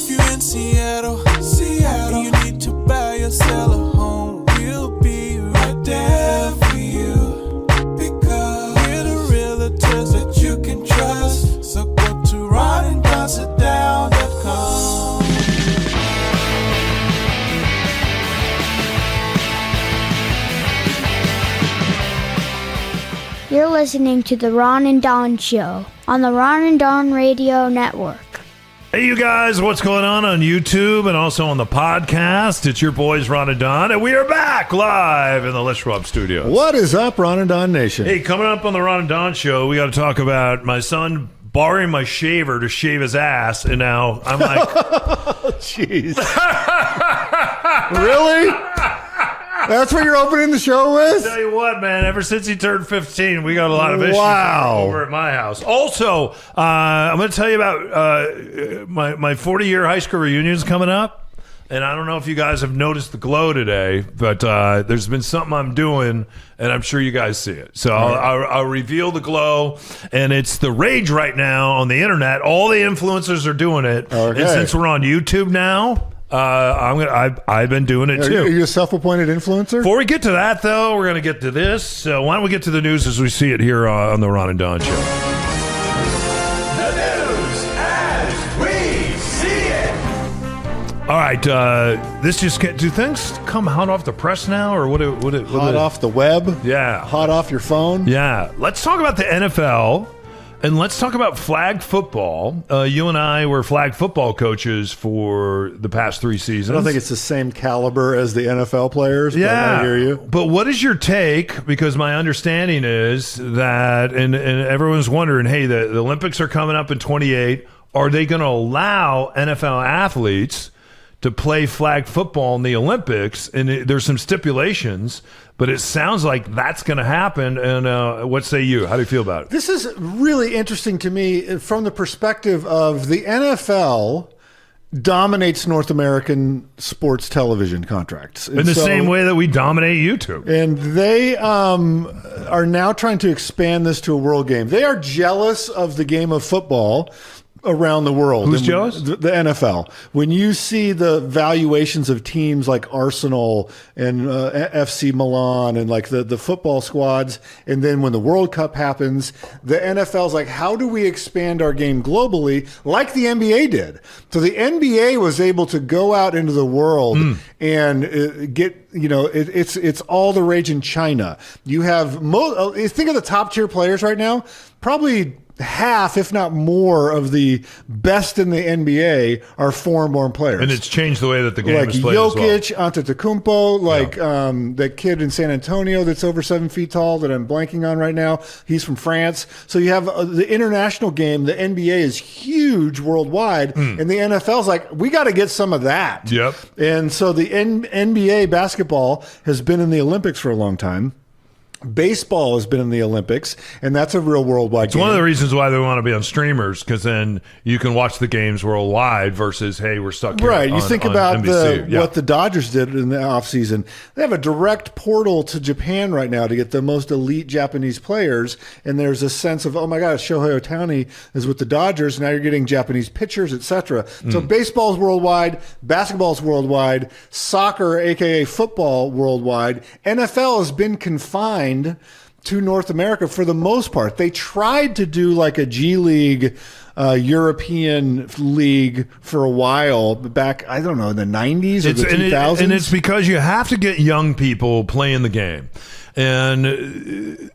If you're in Seattle, and you need to buy or sell a home, we'll be right there for you. Because we're the realtors that you can trust. So go to ronanddonsitdown.com. You're listening to The Ron and Don Show on the Ron and Don Radio Network. Hey, you guys, what's going on YouTube and also on the podcast? It's your boys, Ron and Don, and we are back live in the Les Schwab studios. What is up, Ron and Don Nation? Hey, coming up on the Ron and Don Show, we got to talk about my son borrowing my shaver to shave his ass, and now I'm like... Jeez. Really? That's what you're opening the show with? Tell you what, man, ever since he turned 15, we got a lot of issues over at my house. Also, I'm going to tell you about my 40-year high school reunions coming up. And I don't know if you guys have noticed the glow today, but there's been something I'm doing, and I'm sure you guys see it. So I'll reveal the glow, and it's the rage right now on the internet. All the influencers are doing it. Okay. And since we're on YouTube now... I've been doing it too. Are you a self-appointed influencer? Before we get to that, though, we're going to get to this. So why don't we get to the news as we see it here on the Ron and Don Show? The news as we see it. All right, this just do things come hot off the press now, or what? Hot off the web? Yeah, hot off your phone? Yeah. Let's talk about the NFL. And let's talk about flag football. You and I were flag football coaches for the past 3 seasons. I don't think it's the same caliber as the NFL players, but yeah, I hear you. But what is your take? Because my understanding is that, and everyone's wondering, hey, the Olympics are coming up in 28. Are they going to allow NFL athletes to play flag football in the Olympics? And there's some stipulations, but it sounds like that's going to happen. And what say you? How do you feel about it? This is really interesting to me from the perspective of the NFL dominates North American sports television contracts. In the same way that we dominate YouTube. And they are now trying to expand this to a world game. They are jealous of the game of football around the world. Who's jealous? The NFL. When you see the valuations of teams like Arsenal and FC Milan and like the football squads, and then when the World Cup happens, the NFL's like, how do we expand our game globally like the NBA did? So the NBA was able to go out into the world and get, it's all the rage in China. You have, think of the top tier players right now, probably half, if not more, of the best in the NBA are foreign-born players. And it's changed the way that the game like is played Jokic, as well. Antetokounmpo, that kid in San Antonio that's over 7 feet tall that I'm blanking on right now. He's from France. So you have the international game. The NBA is huge worldwide, and the NFL's like, we got to get some of that. Yep. And so the NBA basketball has been in the Olympics for a long time. Baseball has been in the Olympics, and that's a real worldwide game. It's one of the reasons why they want to be on streamers, because then you can watch the games worldwide versus, hey, we're stuck here right. You think about NBC. what the Dodgers did in the offseason. They have a direct portal to Japan right now to get the most elite Japanese players, and there's a sense of, oh my God, Shohei Ohtani is with the Dodgers. Now you're getting Japanese pitchers, etc. So baseball's worldwide, basketball's worldwide, soccer, aka football, worldwide. NFL has been confined to North America for the most part. They tried to do like a G League, European league for a while back, I don't know, in the 90s or the 2000s. And it's because you have to get young people playing the game. And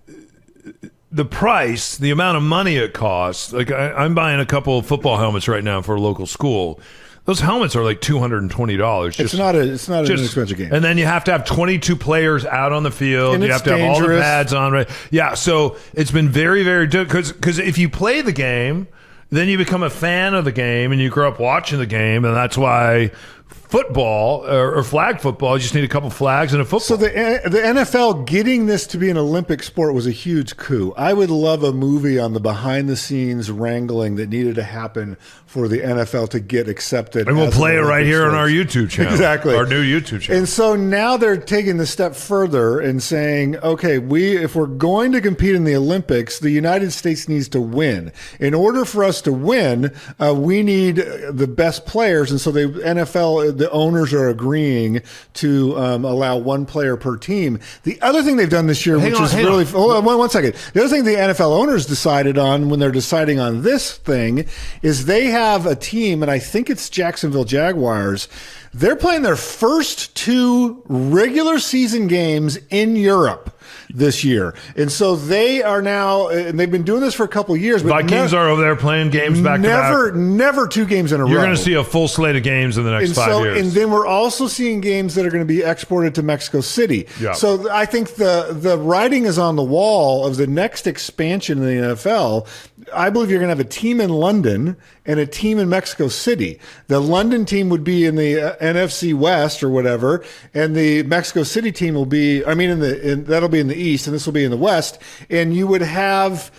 the price, the amount of money it costs, like I'm buying a couple of football helmets right now for a local school. Those helmets are like $220. It's not an inexpensive game. And then you have to have 22 players out on the field. And you have to have all the pads on. Right? Yeah, so it's been very, very difficult. Because if you play the game, then you become a fan of the game and you grow up watching the game. And that's why football or flag football. You just need a couple flags and a football. So the NFL getting this to be an Olympic sport was a huge coup. I would love a movie on the behind-the-scenes wrangling that needed to happen for the NFL to get accepted. And we'll play it right here sport. on our YouTube channel. Exactly. Our new YouTube channel. And so now they're taking the step further and saying, okay, if we're going to compete in the Olympics, the United States needs to win. In order for us to win, we need the best players. And so the NFL, the owners are agreeing to allow one player per team. The other thing they've done this year, hold on one second. The other thing the NFL owners decided on when they're deciding on this thing is they have a team, and I think it's Jacksonville Jaguars. They're playing their first 2 regular season games in Europe this year. And so they are now, and they've been doing this for a couple of years. But Vikings are over there playing games back to back. Never 2 games in a row. You're going to see a full slate of games in the next 5 years. And then we're also seeing games that are going to be exported to Mexico City. Yeah. So I think the writing is on the wall of the next expansion in the NFL. I believe you're going to have a team in London and a team in Mexico City. The London team would be in the NFC West or whatever, and the Mexico City team will be, that'll be in the East, and this will be in the West. And you would have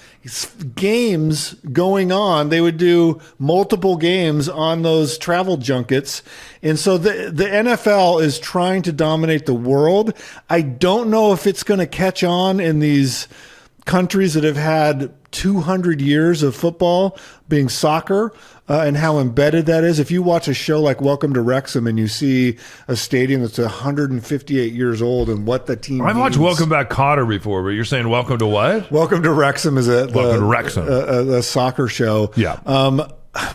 games going on. They would do multiple games on those travel junkets. And so the NFL is trying to dominate the world. I don't know if it's going to catch on in these countries that have had 200 years of football being soccer, and how embedded that is. If you watch a show like Welcome to Wrexham and you see a stadium that's 158 years old and what the team I've watched Welcome Back Kotter before, but you're saying Welcome to what? Welcome to Wrexham is a soccer show. Yeah.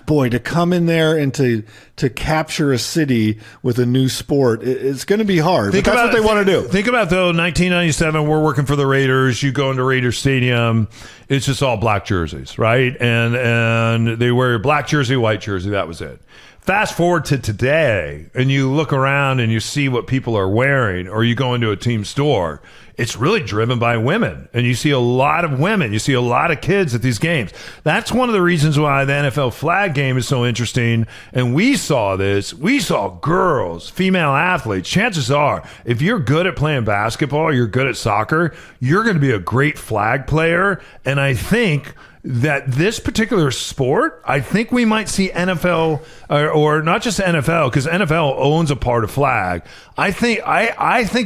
Boy, to come in there and to capture a city with a new sport, it's going to be hard. That's what they want to do. Think about, though, 1997, we're working for the Raiders. You go into Raider Stadium, it's just all black jerseys, right? And they wear black jersey, white jersey. That was it. Fast forward to today, and you look around and you see what people are wearing, or you go into a team store, it's really driven by women. And you see a lot of women. You see a lot of kids at these games. That's one of the reasons why the NFL flag game is so interesting. And we saw this. We saw girls, female athletes. Chances are, if you're good at playing basketball, you're good at soccer, you're going to be a great flag player. And I think that this particular sport, I think we might see NFL or not just NFL, because NFL owns a part of flag. I think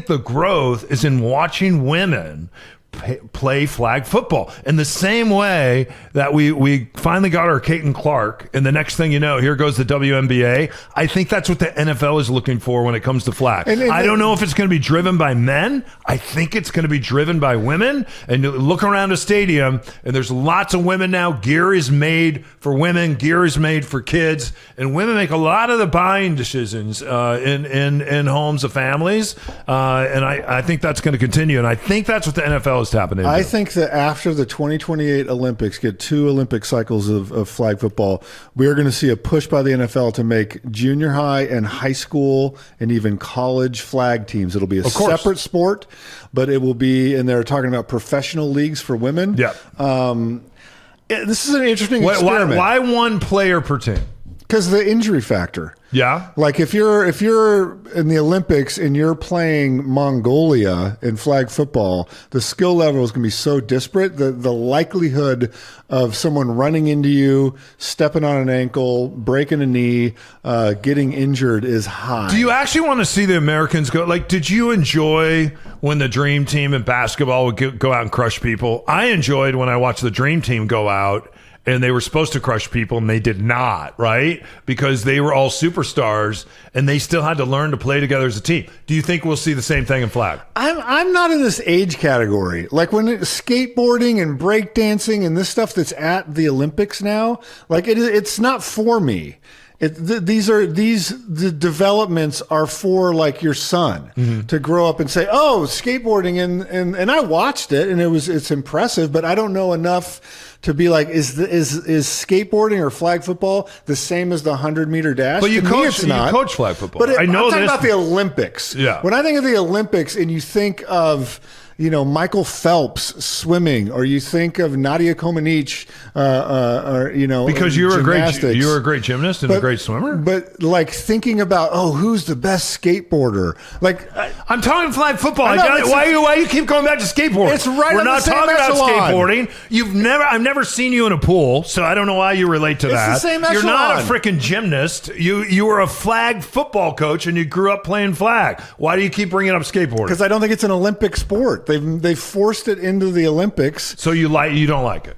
the growth is in watching women play flag football in the same way that we finally got our Caitlin Clark, and the next thing you know, here goes the WNBA. I think that's what the NFL is looking for when it comes to flag. I don't know if it's going to be driven by men. I think it's going to be driven by women. And you look around a stadium, and there's lots of women now. Gear is made for women. Gear is made for kids, and women make a lot of the buying decisions in homes of families. And I think that's going to continue. And I think that's what the NFL is tapping into. I think that after the 2028 Olympics get 2 Olympic cycles of flag football, we're going to see a push by the NFL to make junior high and high school and even college flag teams. It'll be a separate sport, but it will be, and they're talking about professional leagues for women. Yeah. This is an interesting experiment. Why one player per team? Because the injury factor. Yeah. Like if you're in the Olympics and you're playing Mongolia in flag football, the skill level is going to be so disparate that the likelihood of someone running into you, stepping on an ankle, breaking a knee, getting injured is high. Do you actually want to see the Americans go? Like, did you enjoy when the Dream Team in basketball would go out and crush people? I enjoyed when I watched the Dream Team go out and they were supposed to crush people, and they did not, right? Because they were all superstars, and they still had to learn to play together as a team. Do you think we'll see the same thing in flag? I'm not in this age category. Like when skateboarding and breakdancing and this stuff that's at the Olympics now, like it's not for me. The developments are for like your son to grow up and say, oh, skateboarding and I watched it and it's impressive, but I don't know enough to be like, is skateboarding or flag football the same as the 100-meter dash? But you To me, coach, it's not. you coach flag football. But I know I'm talking this. about the Olympics. Yeah. When I think of the Olympics and you think of, Michael Phelps swimming, or you think of Nadia Comaneci, because you were gymnastics. a great gymnast and a great swimmer. But like thinking about, who's the best skateboarder? Like, I'm talking flag football. I know, Why you keep going back to skateboarding? It's right We're on the not same talking about echelon. skateboarding. I've never seen you in a pool, so I don't know why you relate to that. the same You're not a echelon. freaking gymnast. You were a flag football coach and you grew up playing flag. Why do you keep bringing up skateboarding? because I don't think it's an Olympic sport. They've forced it into the Olympics. So you don't like it?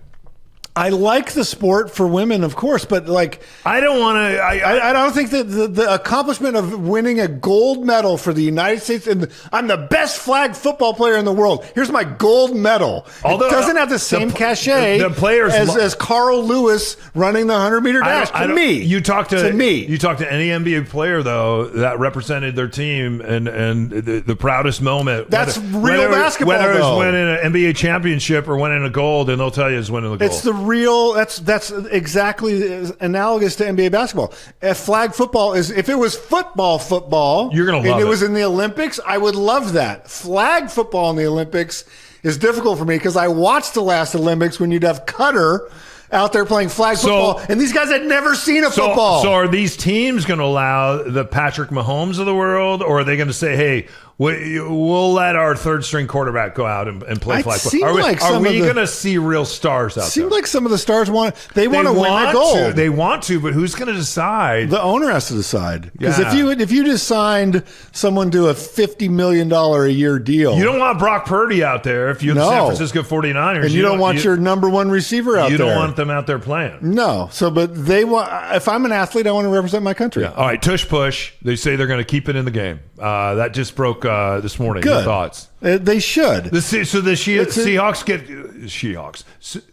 I like the sport for women, of course, but like, I don't want to. I don't think that the accomplishment of winning a gold medal for the United States, and I'm the best flag football player in the world. Here's my gold medal. Although, it doesn't have the same cachet the players as Carl Lewis running the 100-meter dash. To me, you talk to me. You talk to any NBA player though that represented their team and the proudest moment. That's real basketball, Whether it's though. winning an NBA championship or winning a gold, and they'll tell you it's winning the gold. It's the real. That's exactly analogous to NBA basketball. If flag football if it was football, You're gonna love and it. it was in the Olympics, I would love that. Flag football in the Olympics is difficult for me because I watched the last Olympics when you'd have Cutter out there playing flag football, and these guys had never seen a football. So are these teams going to allow the Patrick Mahomes of the world, or are they going to say, hey, we'll let our third string quarterback go out and play It flag seemed football? like Are some we of the- going to see real stars out Seemed there? like some of the stars want to win that gold. They want to, but who's going to decide? The owner has to decide. Because Yeah. if you just signed someone to a $50 million a year deal, You don't want Brock Purdy out there if you're the No. San Francisco 49ers. and you don't want your number one receiver out You there. don't want them out there playing. No. So, but they want. If I'm an athlete, I want to represent my country. Yeah. All right, tush push. They say they're going to keep it in the game. That just broke this morning. Your Good. thoughts? They should. So the Seahawks get Seahawks.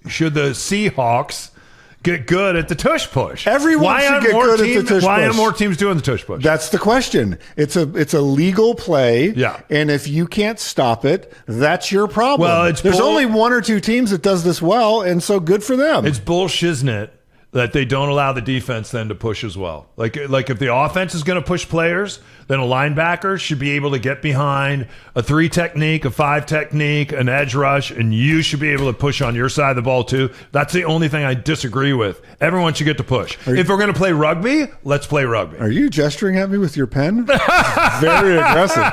Should the Seahawks get good at the tush push? Everyone should get good at the tush Why push. aren't more teams doing the tush push? That's the question. It's a legal play. Yeah. And if you can't stop it, that's your problem. Well, there's only one or two teams that does this well, and so good for them. It's bullshiznit that they don't allow the defense then to push as well. Like if the offense is going to push players, then a linebacker should be able to get behind a 3 technique, a 5 technique, an edge rush, and you should be able to push on your side of the ball too. That's the only thing I disagree with. Everyone should get to push. If we're going to play rugby, let's play rugby. Are you gesturing at me with your pen? Very aggressive.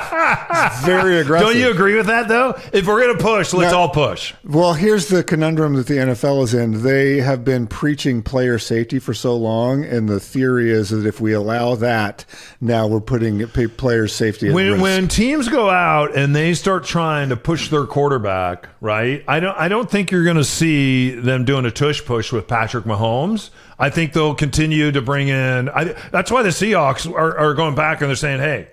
Very aggressive. Don't you agree with that though? If we're going to push, let's all push. Well, here's the conundrum that the NFL is in. They have been preaching player safety for so long, and the theory is that if we allow that, now we're putting player safety at risk. When teams go out and they start trying to push their quarterback, right? I don't think you're going to see them doing a tush push with Patrick Mahomes. I think they'll continue to bring in. That's why the Seahawks are going back and they're saying, "Hey,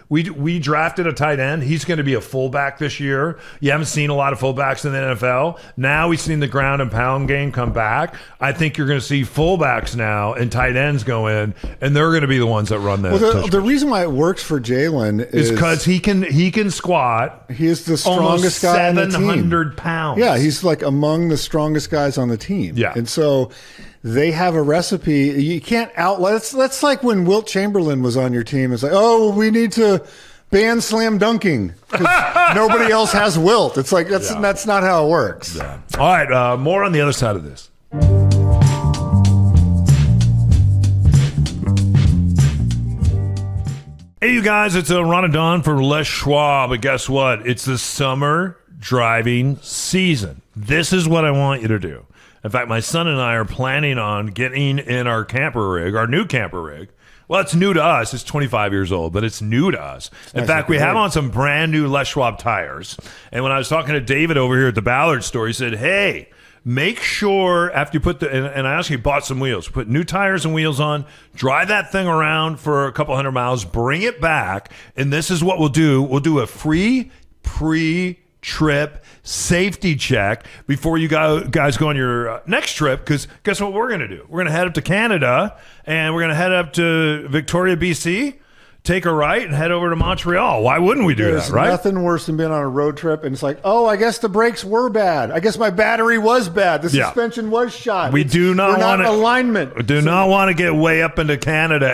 we drafted a tight end. He's going to be a fullback this year. You haven't seen a lot of fullbacks in the NFL. Now we've seen the ground and pound game come back. I think you're going to see fullbacks now and tight ends go in, and they're going to be the ones that run that. Well, the reason why it works for Jalen is because he can squat. He is the strongest guy on the team. 700 pounds. Yeah, he's like among the strongest guys on the team. Yeah. And so they have a recipe. You can't that's like when Wilt Chamberlain was on your team. It's like, oh, we need to ban slam dunking because nobody else has Wilt. It's like, that's not how it works. Yeah. All right, more on the other side of this. Hey, you guys, it's Ron and Don for Les Schwab. But guess what? It's the summer driving season. This is what I want you to do. In fact, my son and I are planning on getting in our camper rig, our new camper rig. Well, it's new to us. It's 25 years old, but it's new to us. In fact, we have on some brand new Les Schwab tires. And when I was talking to David over here at the Ballard store, he said, hey, make sure after you put and I actually bought some wheels, put new tires and wheels on, drive that thing around for a couple hundred miles, bring it back, and this is what we'll do. We'll do a free pre-trip safety check before you guys go on your next trip, because guess what we're going to do? We're going to head up to Canada, and we're going to head up to Victoria, BC, take a right and head over to Montreal. Why wouldn't we do There's that, right? nothing worse than being on a road trip and it's like, oh, I guess the brakes were bad. I guess my battery was bad. The suspension was shot. We do not want alignment. Not want to get way up into Canada,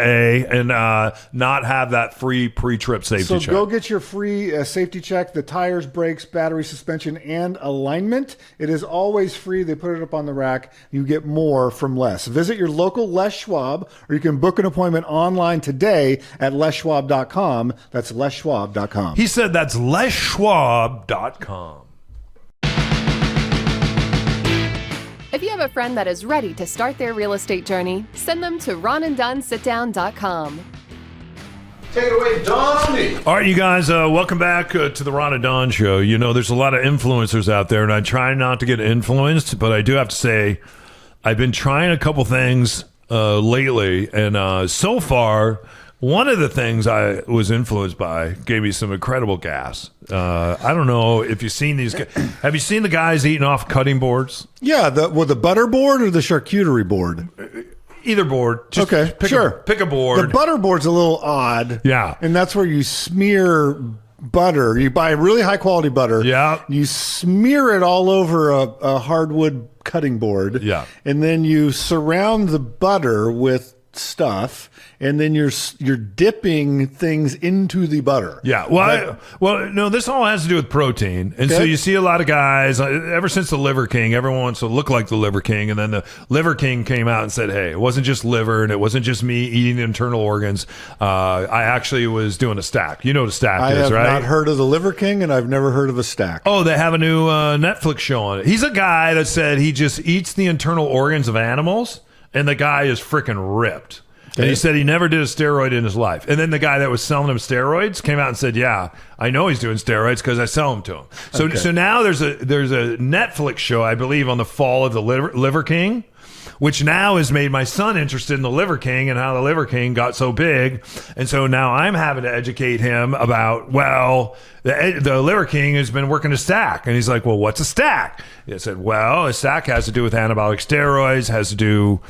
and not have that free pre-trip safety check. So go get your free safety check, the tires, brakes, battery, suspension, and alignment. It is always free. They put it up on the rack. You get more from Les. Visit your local Les Schwab, or you can book an appointment online today at leschwab.com. That's leschwab.com. He said that's leschwab.com. If you have a friend that is ready to start their real estate journey, send them to ronanddonsitdown.com. Take it away, Don O'Neill. All right, you guys, welcome back to the Ron and Don Show. You know, there's a lot of influencers out there, and I try not to get influenced, but I do have to say I've been trying a couple things lately, and so far, one of the things I was influenced by gave me some incredible gas. I don't know if you've seen these guys. Have you seen the guys eating off cutting boards? Yeah, the butter board or the charcuterie board? Either board. Just okay, pick a board. The butter board's a little odd. Yeah. And that's where you smear butter. You buy really high quality butter. Yeah. You smear it all over a hardwood cutting board. Yeah. And then you surround the butter with stuff, and then you're dipping things into the butter. Yeah. Well, no, this all has to do with protein. And so you see a lot of guys, ever since the Liver King, everyone wants to look like the Liver King. And then the Liver King came out and said, hey, it wasn't just liver and it wasn't just me eating the internal organs. I actually was doing a stack. You know what a stack is, right? I have not heard of the Liver King, and I've never heard of a stack. Oh, they have a new Netflix show on it. He's a guy that said he just eats the internal organs of animals, and the guy is freaking ripped. And he said he never did a steroid in his life. And then the guy that was selling him steroids came out and said, yeah, I know he's doing steroids because I sell them to him. So now there's a Netflix show, I believe, on the fall of the Liver King, which now has made my son interested in the Liver King and how the Liver King got so big. And so now I'm having to educate him about, well, the Liver King has been working a stack. And he's like, well, what's a stack? I said, well, a stack has to do with anabolic steroids, has to do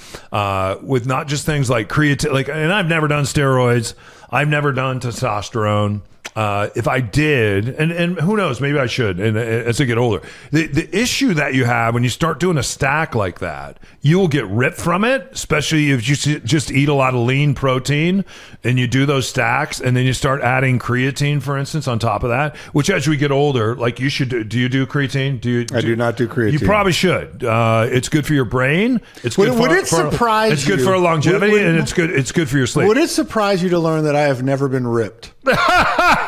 with not just things like creatine. And I've never done steroids. I've never done testosterone. If I did, and who knows, maybe I should, and as I get older. The issue that you have when you start doing a stack like that, you will get ripped from it, especially if you just eat a lot of lean protein and you do those stacks, and then you start adding creatine, for instance, on top of that, which as we get older, like you should do. Do you do creatine? I do not do creatine. You probably should. It's good for your brain. It's good It's good for longevity, and it's good for your sleep. Would it surprise you to learn that I have never been ripped?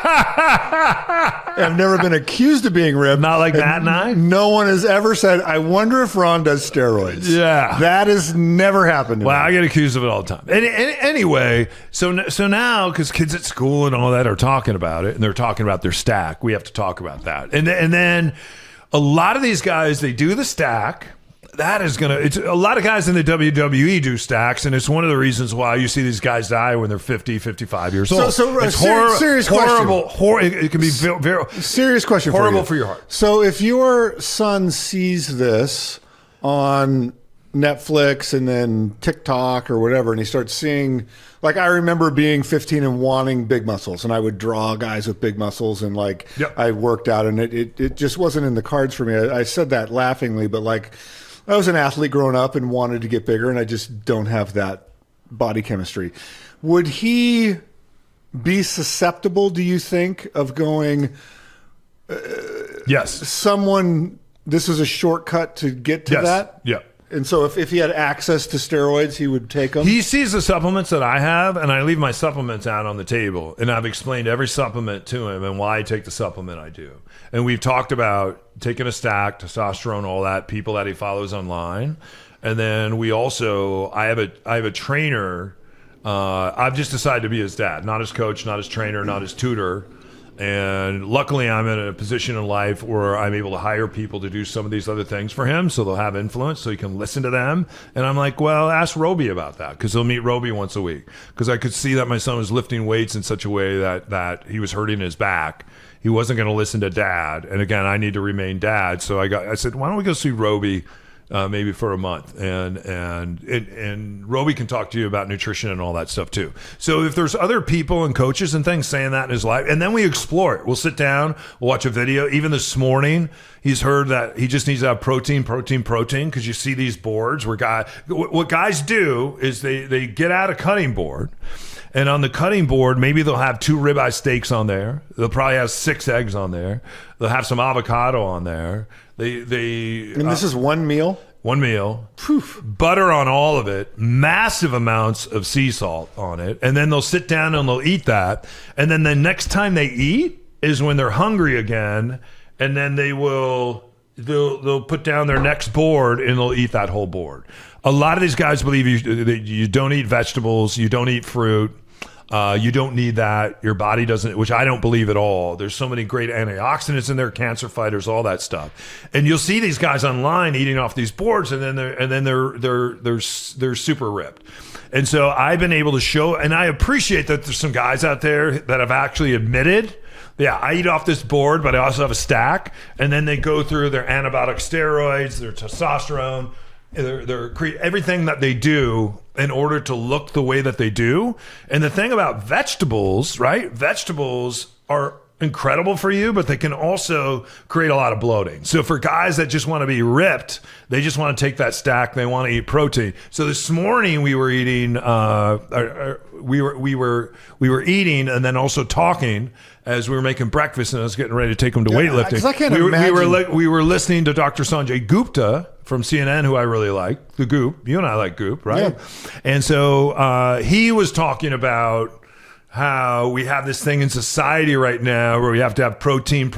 I've never been accused of being ripped. Not like Matt and I? No one has ever said, I wonder if Ron does steroids. Yeah. That has never happened to me. I get accused of it all the time. And anyway, so now, because kids at school and all that are talking about it, and they're talking about their stack, we have to talk about that. And then a lot of these guys, they do the stack. That is it's a lot of guys in the WWE do stacks, and it's one of the reasons why you see these guys die when they're 50, 55 years old. It's serious horrible. question. It can be very serious question. Horrible for your heart. So if your son sees this on Netflix and then TikTok or whatever, and he starts seeing, like, I remember being 15 and wanting big muscles, and I would draw guys with big muscles, and I worked out, and it just wasn't in the cards for me. I said that laughingly, but like, I was an athlete growing up and wanted to get bigger, and I just don't have that body chemistry. Would he be susceptible, do you think, of going, yes, this is a shortcut to get to that? Yeah. And so if he had access to steroids, he would take them? He sees the supplements that I have, and I leave my supplements out on the table. And I've explained every supplement to him and why I take the supplement I do. And we've talked about taking a stack, testosterone, all that, people that he follows online. And then I have a trainer. I've just decided to be his dad, not his coach, not his trainer, not his tutor. And luckily, I'm in a position in life where I'm able to hire people to do some of these other things for him, so they'll have influence, so he can listen to them. And I'm like, well, ask Roby about that, because he'll meet Roby once a week. Because I could see that my son was lifting weights in such a way that he was hurting his back. He wasn't going to listen to Dad. And again, I need to remain Dad. So I said, why don't we go see Roby maybe for a month. And Roby can talk to you about nutrition and all that stuff too. So if there's other people and coaches and things saying that in his life, and then we explore it. We'll sit down, we'll watch a video. Even this morning, he's heard that he just needs to have protein, because you see these boards where what guys do is they get out a cutting board, and on the cutting board, maybe they'll have 2 ribeye steaks on there. They'll probably have 6 eggs on there. They'll have some avocado on there. And this is one meal? One meal. Poof. Butter on all of it. Massive amounts of sea salt on it. And then they'll sit down and they'll eat that. And then the next time they eat is when they're hungry again. And then they'll put down their next board and they'll eat that whole board. A lot of these guys believe you don't eat vegetables, you don't eat fruit. You don't need that. Your body doesn't, which I don't believe at all. There's so many great antioxidants in there, cancer fighters, all that stuff. And you'll see these guys online eating off these boards, and then they're super ripped. And so I've been able to show, and I appreciate that there's some guys out there that have actually admitted, yeah, I eat off this board, but I also have a stack. And then they go through their anabolic steroids, their testosterone, everything that they do in order to look the way that they do. And the thing about vegetables, right? Vegetables are incredible for you, but they can also create a lot of bloating. So for guys that just want to be ripped, they just want to take that stack, they want to eat protein. So this morning we were eating we were eating and then also talking as we were making breakfast, and I was getting ready to take them to weightlifting. 'Cause I can't imagine. We were listening to Dr. Sanjay Gupta from CNN, who I really like, the Goop. You and I like Goop, right? Yeah. And so he was talking about how we have this thing in society right now where we have to have protein.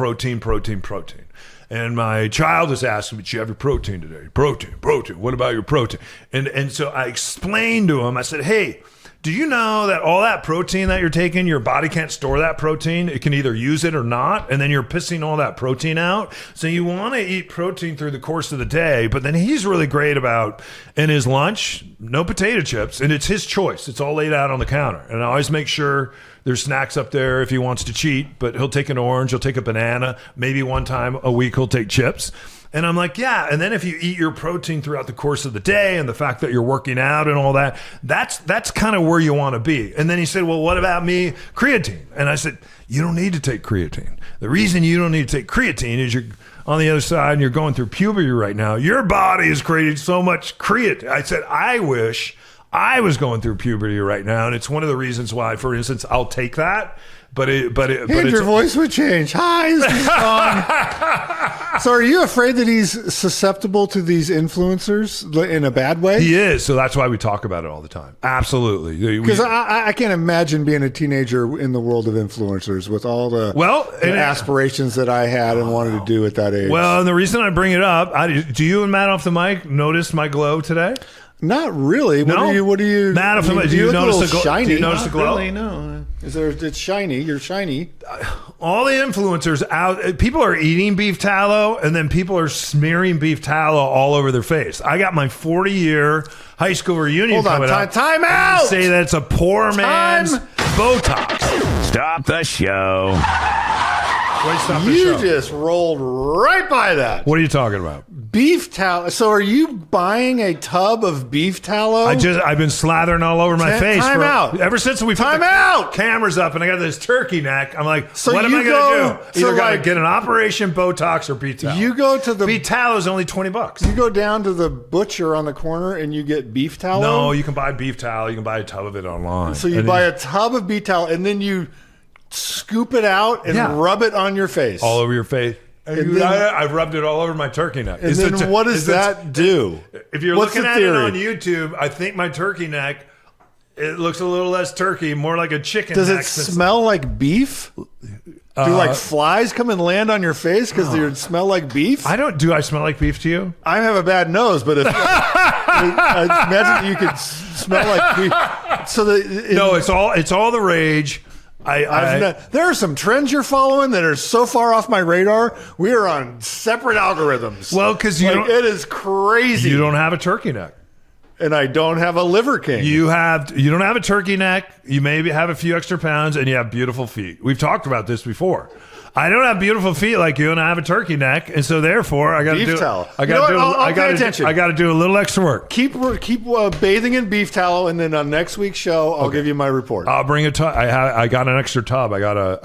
And my child is asking me, "Did you have your protein today?" Protein. What about your protein? And so I explained to him, I said, "Hey, do you know that all that protein that you're taking, your body can't store that protein? It can either use it or not, and then you're pissing all that protein out. So you want to eat protein through the course of the day." But then he's really great about, in his lunch, no potato chips, and it's his choice. It's all laid out on the counter. And I always make sure there's snacks up there if he wants to cheat, but he'll take an orange, he'll take a banana, maybe one time a week he'll take chips. And I'm like, yeah. And then if you eat your protein throughout the course of the day and the fact that you're working out and all that, that's kind of where you want to be. And then he said, well, what about me? Creatine. And I said, you don't need to take creatine. The reason you don't need to take creatine is you're on the other side and you're going through puberty right now. Your body is creating so much creatine. I said, I wish I was going through puberty right now. And it's one of the reasons why, for instance, I'll take that. But your voice would change. Hi, this is Don. So are you afraid that he's susceptible to these influencers in a bad way? He is. So that's why we talk about it all the time. Absolutely. Because I can't imagine being a teenager in the world of influencers with all the aspirations that I had and wanted to do at that age. Well, and the reason I bring it up, do you and Matt off the mic notice my glow today? Not really. No? What do you? Matt, off the mic, do you notice the glow? Shiny. Do you notice the glow? Really, no. It's shiny. You're shiny. All the influencers out, people are eating beef tallow, and then people are smearing beef tallow all over their face. I got my 40-year high school reunion coming up. Time out! Say that it's a poor man's Botox. Stop the show. You just rolled right by that. What are you talking about? Beef tallow. So are you buying a tub of beef tallow? I've been slathering all over my face. Time out. Ever since we put the cameras up and I got this turkey neck, I'm like, what am I going to do? Either got to get an operation, Botox, or beef tallow. You go to the beef tallow is only $20. You go down to the butcher on the corner and you get beef tallow? No, you can buy beef tallow. You can buy a tub of it online. So you buy a tub of beef tallow and then you scoop it out and rub it on your face. All over your face. I've rubbed it all over my turkey neck. And then what does that do? If you're looking at it on YouTube, I think my turkey neck, it looks a little less turkey, more like a chicken neck. Does it smell like beef? Do flies come and land on your face because they smell like beef? Do I smell like beef to you? I have a bad nose, but if I imagine you could smell like beef. So no, it's all the rage. There are some trends you're following that are so far off my radar. We are on separate algorithms. Well, because it is crazy. You don't have a turkey neck. And I don't have a liver king. You don't have a turkey neck. You maybe have a few extra pounds, and you have beautiful feet. We've talked about this before. I don't have beautiful feet like you, and I have a turkey neck, and so therefore I got to do. Towel. I got to do a little extra work. Keep bathing in beef tallow, and then on next week's show, I'll give you my report. I'll bring a tub. I got an extra tub. I got a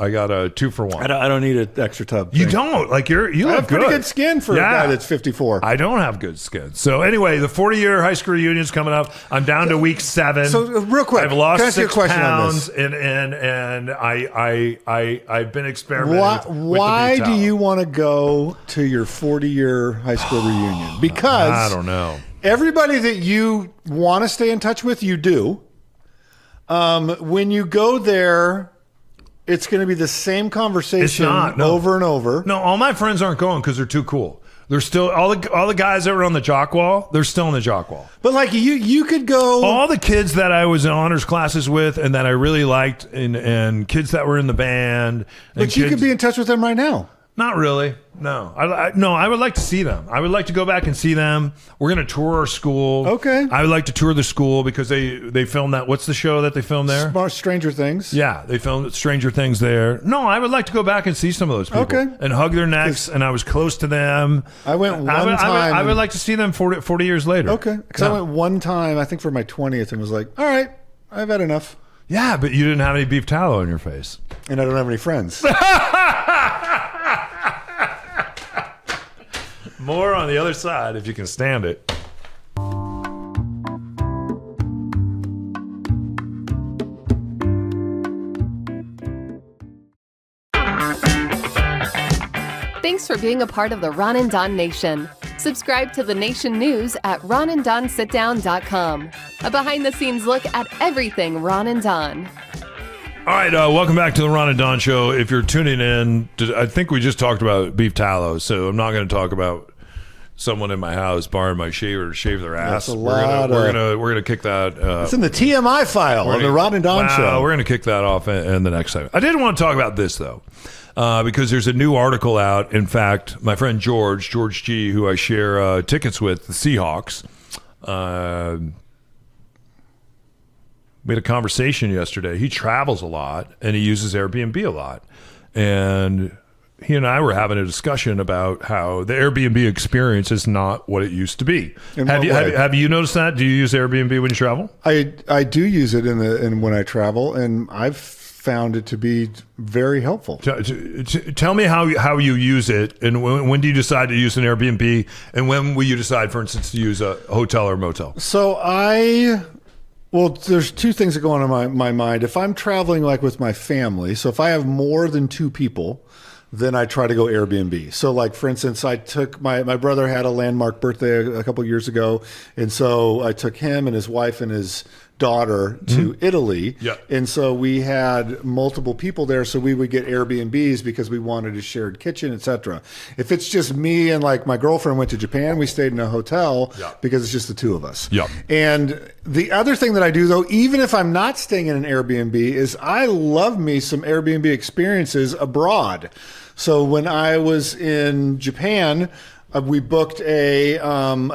2-for-1. I don't need an extra tub. You don't like you I look have pretty good skin for a guy that's 54. I don't have good skin. So anyway, the 40-year high school reunion's coming up. I'm down to week 7. So real quick, I've lost can I ask you a 6 question on pounds, this? and I've been experimenting. With Why the do you want to go to your 40-year high school reunion? Because I don't know. Everybody that you want to stay in touch with, you do. When you go there, it's going to be the same conversation over and over. No, all my friends aren't going because they're too cool. They're still all the guys that were on the jock wall. They're still on the jock wall. But like you could go. All the kids that I was in honors classes with and that I really liked, and kids that were in the band. But you could be in touch with them right now. Not really. No. I would like to see them. I would like to go back and see them. We're going to tour our school. Okay. I would like to tour the school because they filmed that. What's the show that they filmed there? Stranger Things. Yeah, they filmed Stranger Things there. No, I would like to go back and see some of those people. Okay. And hug their necks, and I was close to them. I went one time. I would like to see them 40 years later. Okay. Because I went one time, I think for my 20th, and was like, all right, I've had enough. Yeah, but you didn't have any beef tallow on your face. And I don't have any friends. More on the other side if you can stand it. Thanks for being a part of the Ron and Don Nation. Subscribe to the Nation News at ronanddonsitdown.com. A behind-the-scenes look at everything Ron and Don. All right, welcome back to the Ron and Don Show. If you're tuning in, I think we just talked about beef tallow, so I'm not going to talk about someone in my house borrowing my shaver to shave their ass. That's a lot. We're gonna kick that. It's in the TMI file on the Ron and Don Show. We're gonna kick that off in the next segment. I did want to talk about this though, because there's a new article out. In fact, my friend George G, who I share tickets with, the Seahawks. We had a conversation yesterday. He travels a lot and he uses Airbnb a lot, and he and I were having a discussion about how the Airbnb experience is not what it used to be. Have you noticed that? Do you use Airbnb when you travel? I do use it in when I travel, and I've found it to be very helpful. Tell me how you use it, and when do you decide to use an Airbnb, and when will you decide, for instance, to use a hotel or motel? So there's two things that go on in my mind. If I'm traveling like with my family, so if I have more than 2 people, then I try to go Airbnb. So like, for instance, I took my brother had a landmark birthday a couple of years ago. And so I took him and his wife and his daughter to Italy. Yeah. And so we had multiple people there. So we would get Airbnbs because we wanted a shared kitchen, etc. If it's just me and like my girlfriend went to Japan, we stayed in a hotel because it's just the 2 of us. Yeah. And the other thing that I do though, even if I'm not staying in an Airbnb, is I love me some Airbnb experiences abroad. So when I was in Japan, we booked a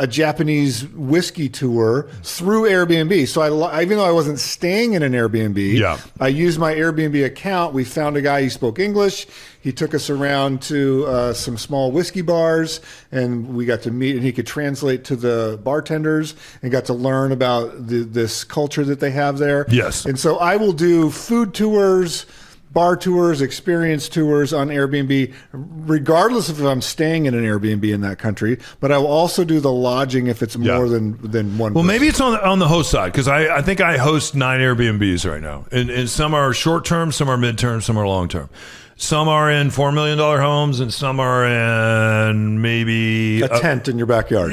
Japanese whiskey tour through Airbnb. So even though I wasn't staying in an Airbnb, I used my Airbnb account. We found a guy who spoke English. He took us around to some small whiskey bars, and we got to meet, and he could translate to the bartenders and got to learn about this culture that they have there. Yes. And so I will do food tours, bar tours, experience tours on Airbnb, regardless of if I'm staying in an Airbnb in that country. But I will also do the lodging if it's more than one. Well, person. maybe it's on the host side, because I think I host 9 Airbnbs right now, and some are short term, some are mid term, some are long term. Some are in $4 million homes, and some are in maybe a tent in your backyard.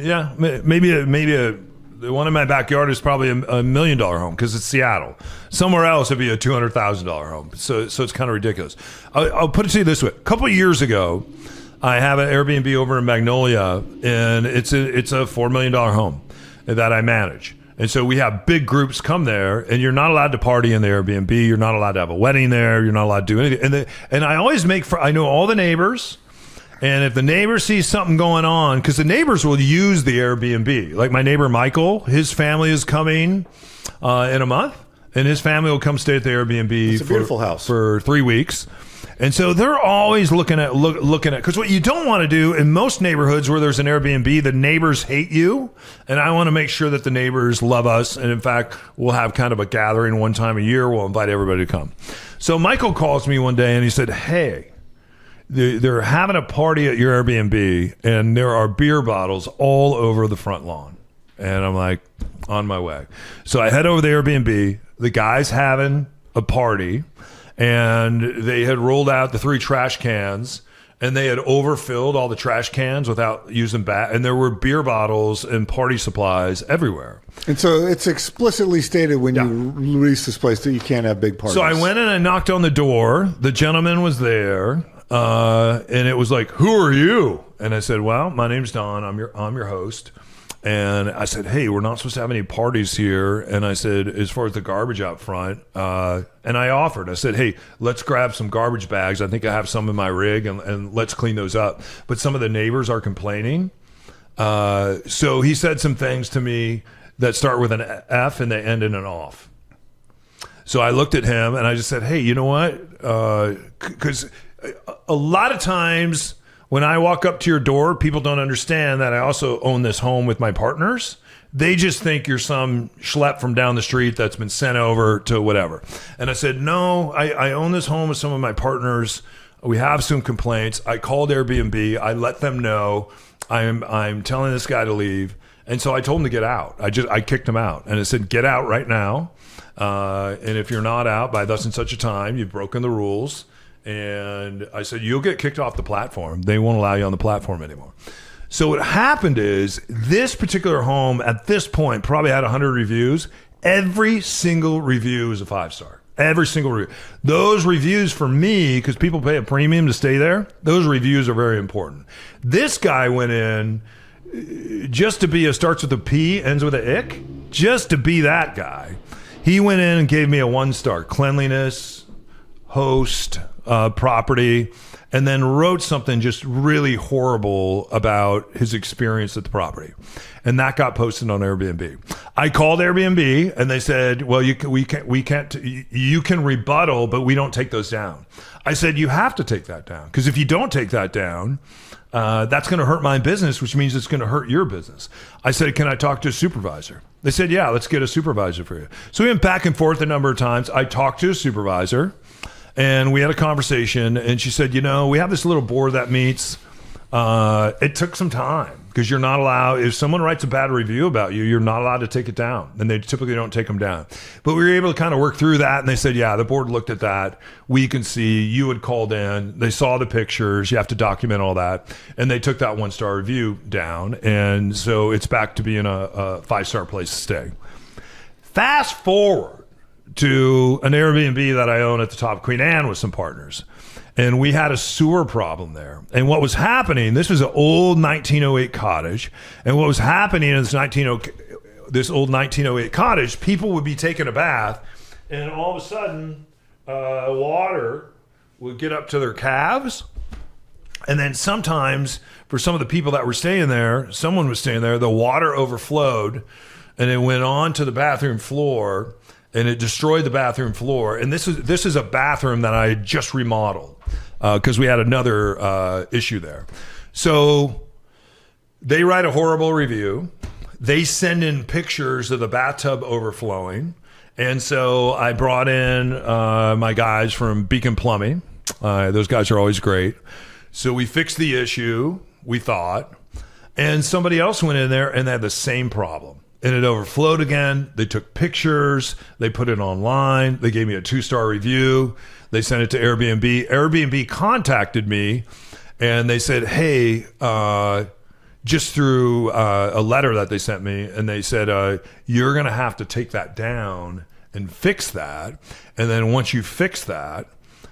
Yeah, maybe the one in my backyard is probably a $1 million home because it's Seattle. Somewhere else it'd be a $200,000 home. So it's kind of ridiculous. I'll put it to you this way: a couple of years ago, I have an Airbnb over in Magnolia, and it's a $4 million home that I manage. And so we have big groups come there, and you're not allowed to party in the Airbnb. You're not allowed to have a wedding there. You're not allowed to do anything. And I always I know all the neighbors. And if the neighbor sees something going on, because the neighbors will use the Airbnb. Like my neighbor Michael, his family is coming in a month, and his family will come stay at the Airbnb. It's a beautiful house for 3 weeks. And so they're always looking at because what you don't want to do in most neighborhoods where there's an Airbnb, the neighbors hate you, and I want to make sure that the neighbors love us. And in fact, we'll have kind of a gathering one time a year. We'll invite everybody to come. So Michael calls me one day and he said, "Hey, they're having a party at your Airbnb, and there are beer bottles all over the front lawn." And I'm like, on my way. So I head over to the Airbnb. The guy's having a party, and they had rolled out the 3 trash cans, and they had overfilled all the trash cans without using and there were beer bottles and party supplies everywhere. And so it's explicitly stated when you release this place that you can't have big parties. So I went in and I knocked on the door. The gentleman was there, and it was like, "Who are you?" And I said, "Well, my name's Don. I'm your host." And I said, "Hey, we're not supposed to have any parties here." And I said, as far as the garbage out front, and I said, "Hey, let's grab some garbage bags. I think I have some in my rig, and let's clean those up." But some of the neighbors are complaining. So he said some things to me that start with an F and they end in an off. So I looked at him and I just said, "Hey, you know what? Because a lot of times when I walk up to your door, people don't understand that I also own this home with my partners. They just think you're some schlep from down the street that's been sent over to whatever." And I said, "No, I own this home with some of my partners. We have some complaints. I called Airbnb. I let them know I'm telling this guy to leave." And so I told him to get out. I kicked him out. And I said, "Get out right now. And if you're not out by thus and such a time, you've broken the rules." And I said, "You'll get kicked off the platform. They won't allow you on the platform anymore." So what happened is this particular home at this point probably had 100 reviews. Every single review is a 5-star. Every single review. Those reviews for me, because people pay a premium to stay there, those reviews are very important. This guy went in just to be a starts with a P, ends with a ick, just to be that guy. He went in and gave me a 1-star. Cleanliness, host, property, and then wrote something just really horrible about his experience at the property. And that got posted on Airbnb. I called Airbnb and they said, "Well, you can rebuttal, but we don't take those down." I said, "You have to take that down, because if you don't take that down, that's going to hurt my business, which means it's going to hurt your business." I said, "Can I talk to a supervisor?" They said, "Yeah, let's get a supervisor for you." So we went back and forth a number of times. I talked to a supervisor. And we had a conversation, and she said, "You know, we have this little board that meets. It took some time, because you're not allowed, if someone writes a bad review about you, you're not allowed to take it down. And they typically don't take them down." But we were able to kind of work through that. And they said, "Yeah, the board looked at that. We can see you had called in. They saw the pictures. You have to document all that." And they took that 1-star review down. And so it's back to being a 5-star place to stay. Fast forward to an Airbnb that I own at the top of Queen Anne with some partners. And we had a sewer problem there. And what was happening, this was an old 1908 cottage. And what was happening in this old 1908 cottage, people would be taking a bath, and all of a sudden, water would get up to their calves. And then sometimes, for some of the people that were staying there, someone was staying there, the water overflowed, and it went on to the bathroom floor, and it destroyed the bathroom floor. And this is a bathroom that I just remodeled because we had another issue there. So they write a horrible review. They send in pictures of the bathtub overflowing. And so I brought in my guys from Beacon Plumbing. Those guys are always great. So we fixed the issue, we thought. And somebody else went in there and they had the same problem. And it overflowed again. They took pictures. They put it online. They gave me a 2-star review. They sent it to Airbnb. Airbnb contacted me, and they said, "Hey," just through a letter that they sent me, and they said, "You're going to have to take that down and fix that. And then once you fix that,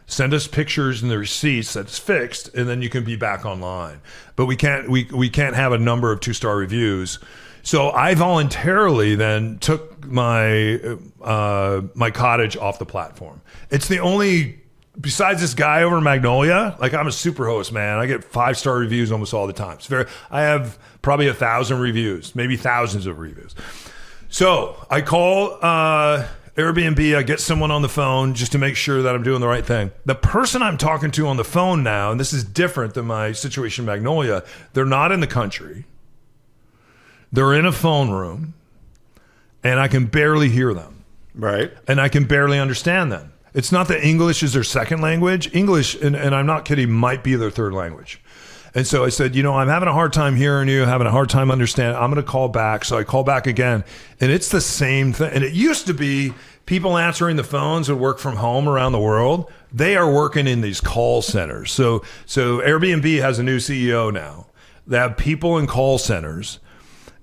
send us pictures and the receipts that it's fixed, and then you can be back online. But we can't have a number of 2-star reviews." So I voluntarily then took my my cottage off the platform. It's the only besides this guy over in Magnolia, like I'm a super host, man. I get 5-star reviews almost all the time. I have probably 1,000 reviews, maybe thousands of reviews. So I call Airbnb, I get someone on the phone just to make sure that I'm doing the right thing. The person I'm talking to on the phone now, and this is different than my situation in Magnolia, they're not in the country. They're in a phone room, and I can barely hear them. Right. And I can barely understand them. It's not that English is their second language. English, and I'm not kidding, might be their third language. And so I said, I'm having a hard time hearing you, having a hard time understanding. I'm going to call back. So I call back again, and it's the same thing. And it used to be people answering the phones would work from home around the world. They are working in these call centers. So Airbnb has a new CEO now. They have people in call centers.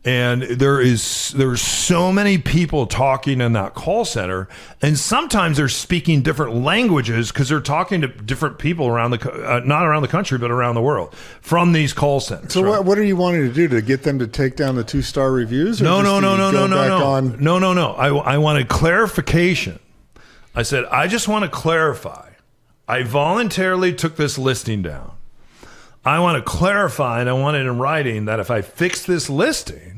And there's so many people talking in that call center, and sometimes they're speaking different languages because they're talking to different people around not around the country, but around the world from these call centers. So right? what are you wanting to do, to get them to take down the 2-star reviews? Or No. I wanted clarification. I said, I just want to clarify. I voluntarily took this listing down. I want to clarify, and I want it in writing, that if I fix this listing,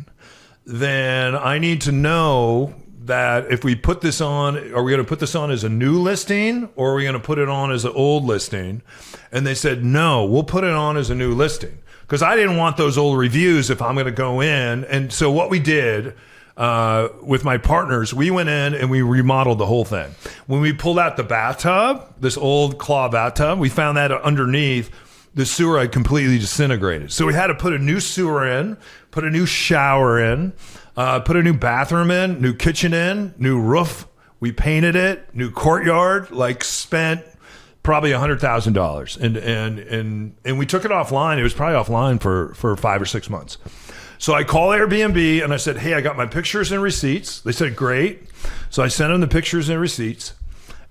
then I need to know that if we put this on, are we going to put this on as a new listing, or are we going to put it on as an old listing? And they said, no, we'll put it on as a new listing, because I didn't want those old reviews if I'm going to go in. And so what we did with my partners, we went in and we remodeled the whole thing. When we pulled out the bathtub, this old claw bathtub, we found that underneath the sewer had completely disintegrated. So we had to put a new sewer in, put a new shower in, put a new bathroom in, new kitchen in, new roof. We painted it, new courtyard, spent probably $100,000. And we took it offline. It was probably offline for 5 or 6 months. So I called Airbnb and I said, hey, I got my pictures and receipts. They said, great. So I sent them the pictures and receipts.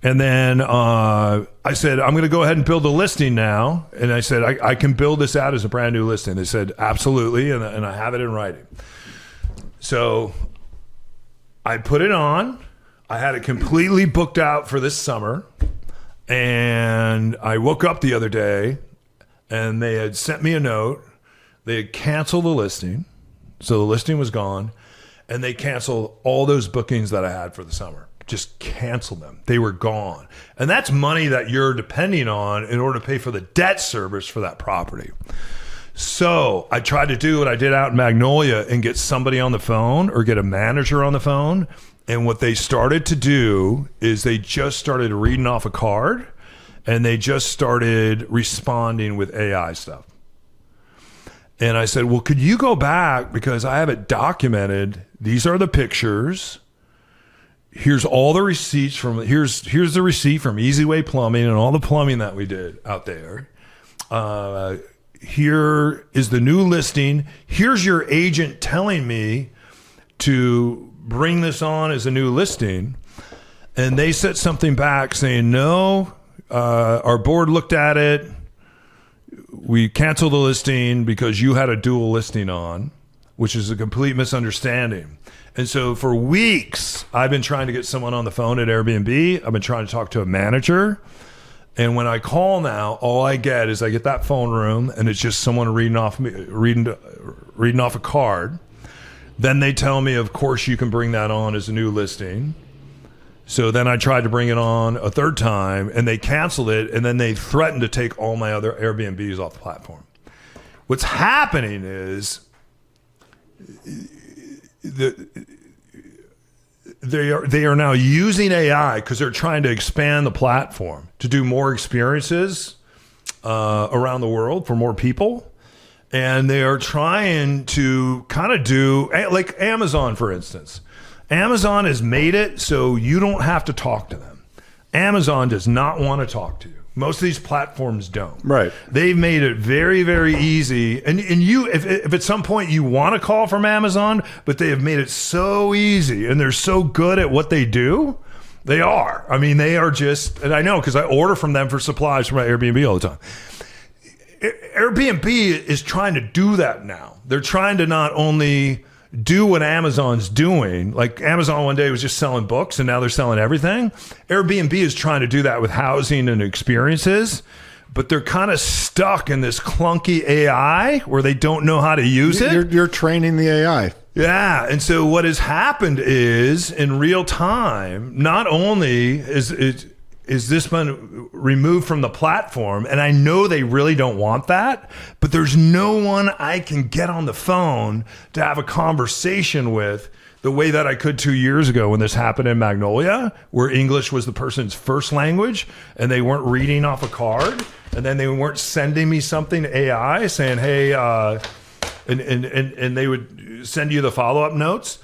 And then I said, I'm going to go ahead and build a listing now. And I said, I can build this out as a brand new listing. They said, absolutely. And I have it in writing. So I put it on. I had it completely booked out for this summer. And I woke up the other day and they had sent me a note. They had canceled the listing. So the listing was gone. And they canceled all those bookings that I had for the summer. Just canceled them. They were gone. And that's money that you're depending on in order to pay for the debt service for that property. So I tried to do what I did out in Magnolia and get somebody on the phone or get a manager on the phone. And what they started to do is they just started reading off a card and they just started responding with AI stuff. And I said, well, could you go back, because I have it documented. These are the pictures. Here's all the receipts here's the receipt from Easy Way Plumbing and all the plumbing that we did out there. Here is the new listing. Here's your agent telling me to bring this on as a new listing. And they sent something back saying, no, our board looked at it. We canceled the listing because you had a dual listing on, which is a complete misunderstanding. And so for weeks, I've been trying to get someone on the phone at Airbnb. I've been trying to talk to a manager. And when I call now, all I get is I get that phone room and it's just someone reading off a card. Then they tell me, of course, you can bring that on as a new listing. So then I tried to bring it on a third time and they canceled it. And then they threatened to take all my other Airbnbs off the platform. What's happening is they are now using AI because they're trying to expand the platform to do more experiences around the world for more people. And they are trying to kind of do, like Amazon, for instance. Amazon has made it so you don't have to talk to them. Amazon does not want to talk to you. Most of these platforms don't. Right. They've made it very, very easy. And you, if at some point you want to call from Amazon, but they have made it so easy and they're so good at what they do, they are. I mean, they are just, and I know because I order from them for supplies for my Airbnb all the time. Airbnb is trying to do that now. They're trying to not only do what Amazon's doing. Like Amazon one day was just selling books and now they're selling everything. Airbnb is trying to do that with housing and experiences, but they're kind of stuck in this clunky AI where they don't know how to use it. You're training the AI. Yeah. And so what has happened is in real time, not only is this been removed from the platform, and I know they really don't want that, but there's no one I can get on the phone to have a conversation with the way that I could 2 years ago when this happened in Magnolia, where English was the person's first language and they weren't reading off a card, and then they weren't sending me something to AI saying, hey, and they would send you the follow-up notes.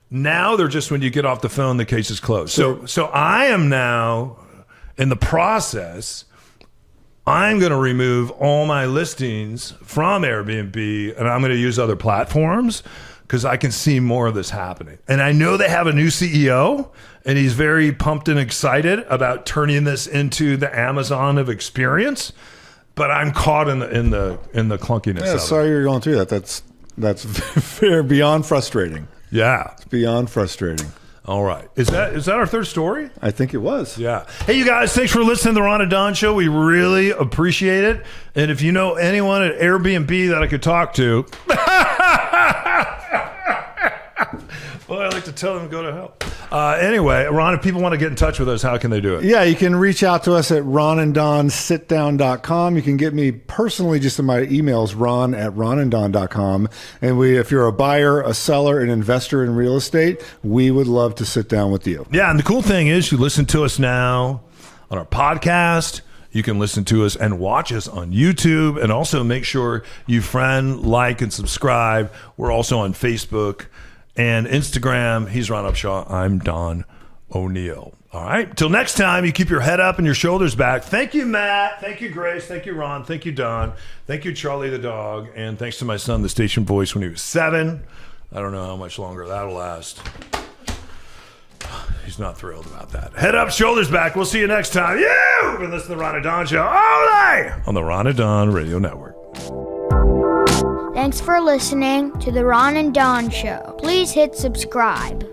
Now they're just, when you get off the phone, the case is closed. So I am now in the process, I'm going to remove all my listings from Airbnb and I'm going to use other platforms because I can see more of this happening. And I know they have a new CEO and he's very pumped and excited about turning this into the Amazon of experience. But I'm caught in the clunkiness. Yeah, of sorry it. you're going through that. That's fair, beyond frustrating. Yeah, It's beyond frustrating. all right. Is that our third story? I think it was. Yeah. Hey, you guys, thanks for listening to the Ron and Don Show. We really appreciate it. And if you know anyone at Airbnb that I could talk to, well, I like to tell them to go to hell. Anyway, Ron, if people want to get in touch with us, how can they do it? Yeah, you can reach out to us at ronanddonsitdown.com. You can get me personally just in my emails, ron@ronanddon.com. And if you're a buyer, a seller, an investor in real estate, we would love to sit down with you. Yeah, and the cool thing is you listen to us now on our podcast. You can listen to us and watch us on YouTube. And also make sure you friend, like, and subscribe. We're also on Facebook and Instagram. He's Ron Upshaw. I'm Don O'Neill. All right. Till next time, you keep your head up and your shoulders back. Thank you, Matt. Thank you, Grace. Thank you, Ron. Thank you, Don. Thank you, Charlie the dog. And thanks to my son, the station voice, when he was 7. I don't know how much longer that'll last. He's not thrilled about that. Head up, shoulders back. We'll see you next time. You've been listening to the Ron and Don Show all day on the Ron and Don Radio Network. Thanks for listening to the Ron and Don Show. Please hit subscribe.